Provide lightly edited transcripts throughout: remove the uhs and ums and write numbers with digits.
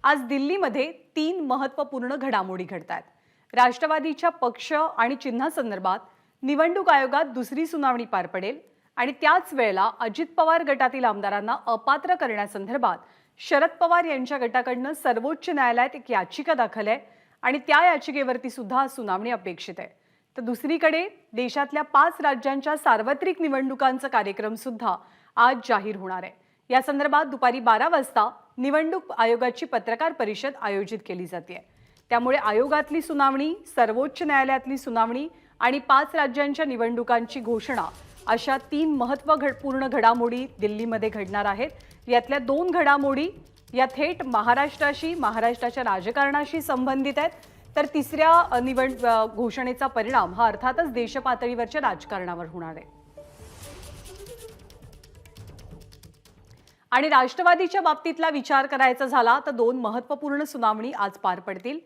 आज दिल्लीमध्ये 3 महत्त्वपूर्ण घडामोडी घडतात। राष्ट्रवादीच्या पक्ष आणि चिन्हासंदर्भात निवडणूक आयोगात दुसरी सुनावणी पार पडेल आणि त्याच वेळेला अजित पवार गटातील आमदारांना अपात्र करण्यासंदर्भात शरद पवार यांच्या गटाकडून सर्वोच्च न्यायालयात एक याचिका दाखल आहे आणि त्या याचिकेवरती सुद्धा सुनावणी अपेक्षित आहे। तर दुसरीकडे देशातल्या 5 राज्यांच्या सार्वत्रिक निवडणुकांचा कार्यक्रम सुद्धा आज जाहीर होणार आहे। या संदर्भात दुपारी 12 वाजता निवडणूक आयोगाची पत्रकार परिषद आयोजित केली जाते। त्यामुळे आयोगातली सुनावणी, सर्वोच्च न्यायालयातली सुनावणी आणि 5 राज्यांच्या निवडणुकांची घोषणा अशा 3 महत्त्वपूर्ण घडामोडी दिल्लीमध्ये घडणार आहेत। यातल्या 2 घडामोडी या थेट महाराष्ट्राच्या राजकारणाशी संबंधित आहेत, तर तिसऱ्या घोषणेचा परिणाम हा अर्थातच देशपातळीवरच्या राजकारणावर होणार आहे। आणि राष्ट्रवादीच्या बाबतीतला विचार करायचा झाला तर 2 महत्त्वपूर्ण सुनावणी आज पार पडतील।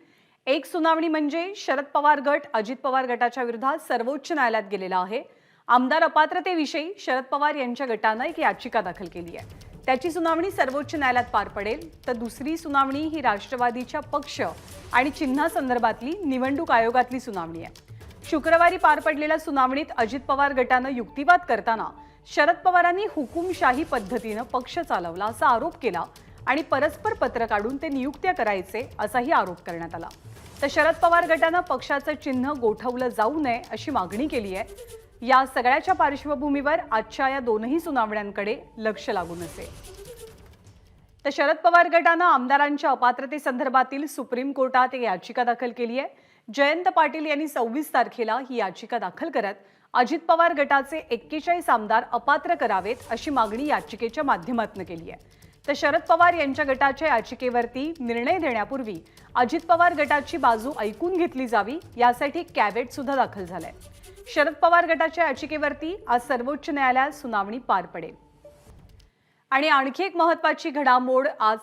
एक सुनावणी म्हणजे शरद पवार गट अजित पवार गटाच्या विरोधात सर्वोच्च न्यायालयात गेलेला आहे। आमदार अपात्रतेविषयी शरद पवार यांच्या गटाने एक याचिका दाखल केली आहे। त्याची सुनावणी सर्वोच्च न्यायालयात पार पडेल। तर दुसरी सुनावणी ही राष्ट्रवादीच्या पक्ष आणि चिन्हासंदर्भातली निवडणूक आयोगातली सुनावणी आहे। शुक्रवारी पार पडलेल्या सुनावणीत अजित पवार गटाने युक्तिवाद करताना शरद पवारांनी हुकुमशाही पद्धतीने पक्ष चालवला असा आरोप केला आणि परस्पर पत्र काढून ते नियुक्त्या करायचे असाही आरोप करण्यात आला। तर शरद पवार गटाने पक्षाचं चिन्ह गोठवलं जाऊ नये अशी मागणी केली आहे। या सगळ्याच्या पार्श्वभूमीवर आजच्या या दोनही सुनावण्यांकडे लक्ष लागून असेल। तर शरद पवार गटाने आमदारांच्या अपात्रतेसंदर्भातील सुप्रीम कोर्टात एक याचिका दाखल केली आहे। जयंत पाटील यांनी 26 तारखेला ही याचिका दाखल करत अजित पवार गटाचे 41 आमदार अपात्र करावेत अशी मागणी याचिकेच्या माध्यमातून केली आहे। तर शरद पवार यांच्या गटाच्या याचिकेवरती निर्णय देण्यापूर्वी अजित पवार गटाची बाजू ऐकून घेतली जावी यासाठी कॅव्हेट सुद्धा दाखल झालंय। शरद पवार गटाच्या याचिकेवरती आज सर्वोच्च न्यायालयात सुनावणी पार पडेल। आणि आणखी एक महत्त्वाची घडामोड आज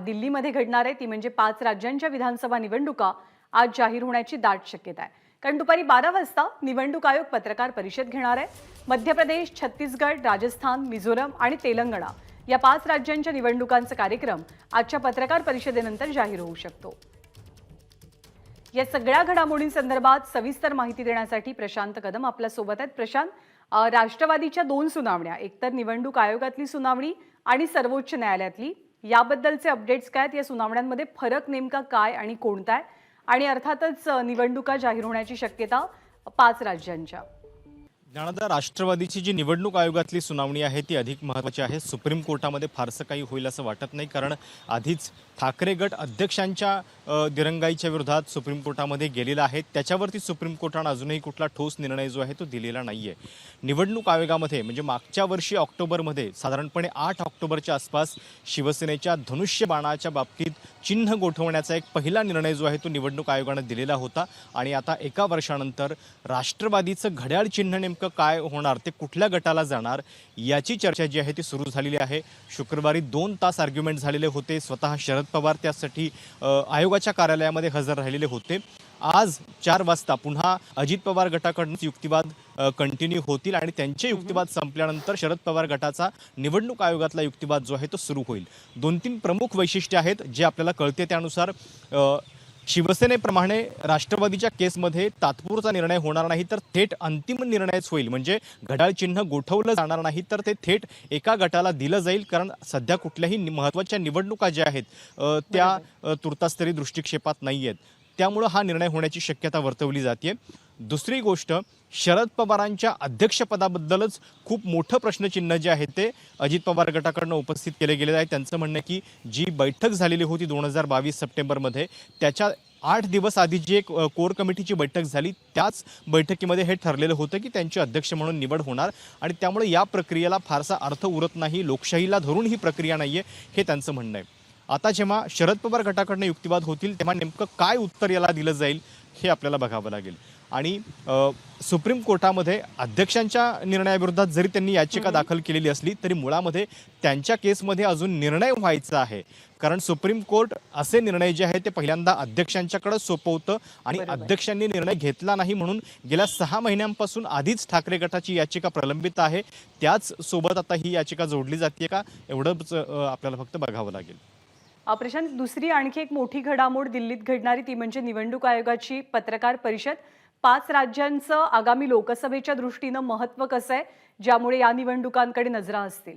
दिल्लीमध्ये घडणार आहे, ती म्हणजे 5 राज्यांच्या विधानसभा निवडणुका आज जाहीर होण्याची दाट शक्यता आहे। कारण दुपारी 12 वाजता निवडणूक आयोग पत्रकार परिषद घेणार आहे। मध्य प्रदेश, छत्तीसगड, राजस्थान, मिझोरम आणि तेलंगणा या 5 राज्यांच्या निवडणुकांचा कार्यक्रम आजच्या पत्रकार परिषदेनंतर जाहीर होऊ शकतो। या सगळ्या घडामोडींसंदर्भात सविस्तर माहिती देण्यासाठी प्रशांत कदम आपल्या सोबत आहेत। प्रशांत, राष्ट्रवादीच्या 2 सुनावण्या, एकतर निवडणूक आयोगातली सुनावणी आणि सर्वोच्च न्यायालयातली, याबद्दलचे अपडेट्स काय आहेत? या सुनावण्यांमध्ये फरक नेमका काय आणि कोणता आहे? आणि अर्थातच निवडणुका जाहीर होण्याची शक्यता 5 राज्यांच्या। ज्ञानदा, राष्ट्रवादीची जी निवडणूक आयोगातली सुनावणी आहे ती अधिक महत्त्वाची आहे। सुप्रीम कोर्टामध्ये फारसं काही होईल असं वाटत नाही, कारण आधीच ठाकरे गट अध्यक्षांच्या दिरंगाईच्या विरोधात सुप्रीम कोर्टामध्ये गेलेला आहे। त्याच्यावरती सुप्रीम कोर्टाने अजूनही कुठला ठोस निर्णय जो आहे तो दिलेला नाही आहे। निवडणूक आयोगामध्ये म्हणजे मागच्या वर्षी ऑक्टोबरमध्ये साधारणपणे 8 ऑक्टोबरच्या आसपास शिवसेनेच्या धनुष्यबाणाच्या बाबतीत चिन्ह गोठवण्याचा एक पहिला निर्णय जो आहे तो निवडणूक आयोगाने दिलेला होता। आणि आता एका वर्षानंतर राष्ट्रवादीचं घड्याळ चिन्ह नेमकं काय होणार, ते कुठल्या गटाला जाणार, याची चर्चा जी आहे ती सुरू झालेली आहे। शुक्रवारी 2 तास आर्ग्युमेंट झालेले होते। स्वतः शरद पवार त्यासाठी आयोगाच्या कार्यालयामध्ये हजर राहिलेले होते। आज 4 वाजता पुन्हा अजित पवार गटाकडून युक्तिवाद कंटिन्यू होतील आणि त्यांचे युक्तिवाद संपल्यानंतर शरद पवार गटाचा निवडणूक आयोगातला युक्तिवाद जो आहे तो सुरू होईल। 2-3 प्रमुख वैशिष्ट्ये आहेत जे आपल्याला कळते त्यानुसार शिवसेनेप्रमाणे राष्ट्रवादीच्या केसमध्ये तात्पुरता निर्णय होणार नाही, तर थेट अंतिम निर्णयच होईल। म्हणजे घड्याळ चिन्ह गोठवलं जाणार नाही, तर ते थेट एका गटाला दिलं जाईल, कारण सध्या कुठल्याही महत्त्वाच्या निवडणुका ज्या आहेत त्या तुर्तास्तरी दृष्टिक्षेपात नाही आहेत। त्यामुळे हा निर्णय होण्याची शक्यता वर्तवली जाते। दुसरी गोष्ट, शरद पवारांच्या अध्यक्षपदाबद्दलच खूप मोठं प्रश्नचिन्ह जे आहे ते अजित पवार गटाकडून उपस्थित केले गेले आहे। त्यांचं म्हणणं आहे की जी बैठक झालेली होती 2022 सप्टेंबरमध्ये, त्याच्या 8 दिवस आधी जी एक कोर कमिटीची बैठक झाली, त्याच बैठकीमध्ये हे ठरलेलं होतं की त्यांचे अध्यक्ष म्हणून निवड होणार आणि त्यामुळे या प्रक्रियेला फारसा अर्थ उरत नाही, लोकशाहीला धरून ही प्रक्रिया नाही आहे, हे त्यांचं म्हणणं आहे। आता जेव्हा शरद पवार गटाकडून युक्तिवाद होतील तेव्हा नेमकं काय उत्तर याला दिलं जाईल हे आपल्याला बघावं लागेल। आणि सुप्रीम कोर्टामध्ये अध्यक्षांच्या निर्णयाविरोधात जरी त्यांनी याचिका दाखल केलेली असली तरी मुळामध्ये त्यांच्या केसमध्ये अजून निर्णय व्हायचा आहे, कारण सुप्रीम कोर्ट असे निर्णय जे आहे ते पहिल्यांदा अध्यक्षांच्याकडे सोपवतं आणि अध्यक्षांनी निर्णय घेतला नाही म्हणून गेल्या 6 महिन्यांपासून आधीच ठाकरे गटाची याचिका प्रलंबित आहे। त्याच सोबत आता ही याचिका जोडली जाते का, एवढंच आपल्याला फक्त बघावं लागेल। प्रशांत, दुसरी आणखी एक मोठी घडामोड दिल्लीत घडणारी ती म्हणजे निवडणूक आयोगाची पत्रकार परिषद. 5 राज्यांचं आगामी लोकसभेच्या दृष्टीनं महत्त्व कसं आहे, ज्यामुळे या निवडणुकांकडे नजरा असतील?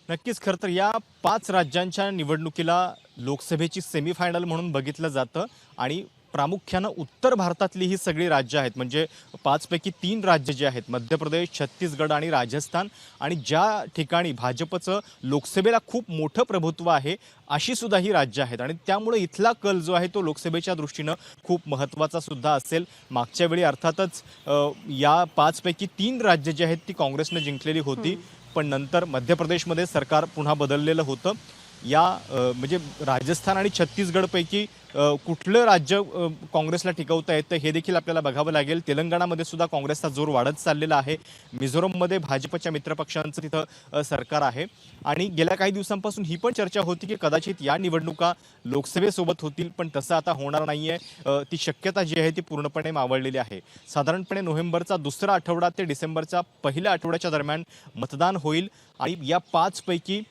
नक्कीच खरं तर या 5 राज्यांच्या निवडणुकीला लोकसभेची सेमीफायनल म्हणून बघितलं जातं आणि प्रामुख्यानं उत्तर भारतातली ही सगळी राज्य आहेत. म्हणजे 5 पैकी 3 राज्य जे आहेत, मध्य प्रदेश, छत्तीसगड आणि राजस्थान, आणि ज्या ठिकाणी भाजपचं लोकसभेला खूप मोठं प्रभुत्व आहे अशी सुद्धा ही राज्य आहेत. आणि त्यामुळे इथला कल जो आहे तो लोकसभेच्या दृष्टीनं खूप महत्त्वाचा सुद्धा असेल. मागच्या वेळी अर्थातच या 5 पैकी 3 राज्य जे आहेत ती काँग्रेसनं जिंकलेली होती, पण नंतर मध्य प्रदेशमध्ये सरकार पुन्हा बदललेलं होतं. या म्हणजे राजस्थान आणि छत्तीसगडपैकी कुठलं राज्य काँग्रेसला टिकवता येतं हे देखील आपल्याला बघावं लागेल. तेलंगणामध्ये सुद्धा काँग्रेसचा जोर वाढत चाललेला आहे. मिझोरममध्ये भाजपच्या मित्रपक्षांचं तिथं सरकार आहे. आणि गेल्या काही दिवसांपासून ही पण चर्चा होती की कदाचित या निवडणुका लोकसभेसोबत होतील, पण तसं आता होणार नाहीये. ती शक्यता जी आहे ती पूर्णपणे मावळलेली आहे. साधारणपणे नोव्हेंबरचा दुसरा आठवडा ते डिसेंबरच्या पहिल्या आठवड्याच्या दरम्यान मतदान होईल आणि या 5 पैकी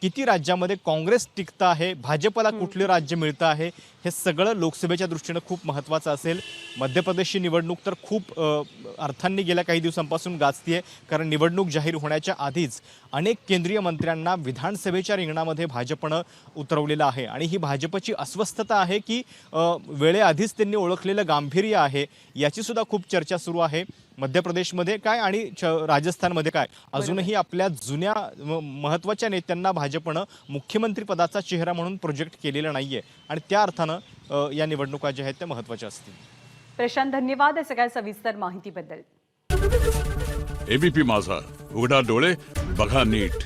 किती राज्यामध्ये काँग्रेस टिकतं आहे, भाजपला कुठलं राज्य मिळतं आहे, हे सगळं लोकसभेच्या दृष्टीनं खूप महत्त्वाचं असेल. मध्य प्रदेशची निवडणूक तर खूप अर्थांनी गेल्या काही दिवसांपासून गाजतीये, कारण निवडणूक जाहीर होण्याच्या आधीच अनेक केंद्रीय मंत्र्यांना विधानसभेच्या रिंगणामध्ये भाजपनं उतरवलेलं आहे. आणि ही भाजपची अस्वस्थता आहे की वेळेआधीच त्यांनी ओळखलेलं गांभीर्य आहे, याची सुद्धा खूप चर्चा सुरू आहे. मध्य प्रदेशमध्ये काय आणि राजस्थानमध्ये काय, अजूनही आपल्या जुन्या महत्त्वाच्या नेत्यांना भाजपनं मुख्यमंत्री पदाचा चेहरा म्हणून प्रोजेक्ट केलेला नाहीये. आणि त्या अर्थानं या निवडणुका ज्या आहेत त्या महत्त्वाच्या असतील. प्रशांत, धन्यवाद या सगळ्या सविस्तर माहितीबद्दल. एबीपी माझा, उघडा डोळे बघा नीट.